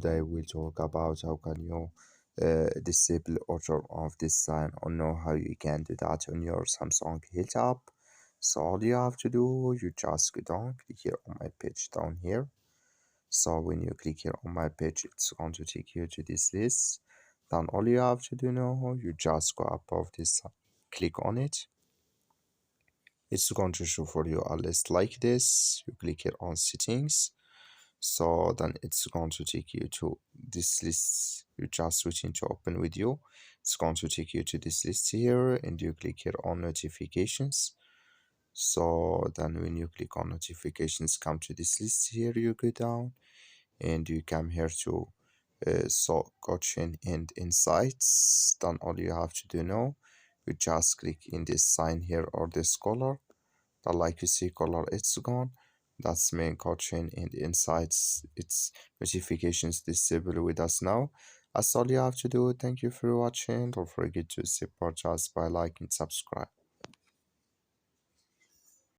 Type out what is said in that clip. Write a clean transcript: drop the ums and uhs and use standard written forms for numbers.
today we'll talk about how can you disable auto of this sign or know how you can do that on your Samsung Health app. So all you have to do, you just go down, click here on my page down here. So when you click here on my page, it's going to take you to this list. Then all you have to do now, you just go above this, click on it. It's going to show for you a list like this. You click here on settings. So then it's going to take you to this list. You just switching to open with you. It's going to take you to this list here and you click here on notifications. So then when you click on notifications, come to this list here, you go down and you come here to so coaching and insights. Then all you have to do now, you just click in this sign here or this color. Then like you see color, it's gone. That's main coaching and insights. It's notifications disabled with us now. That's all you have to do. Thank you for watching. Don't forget to support us by liking and subscribe.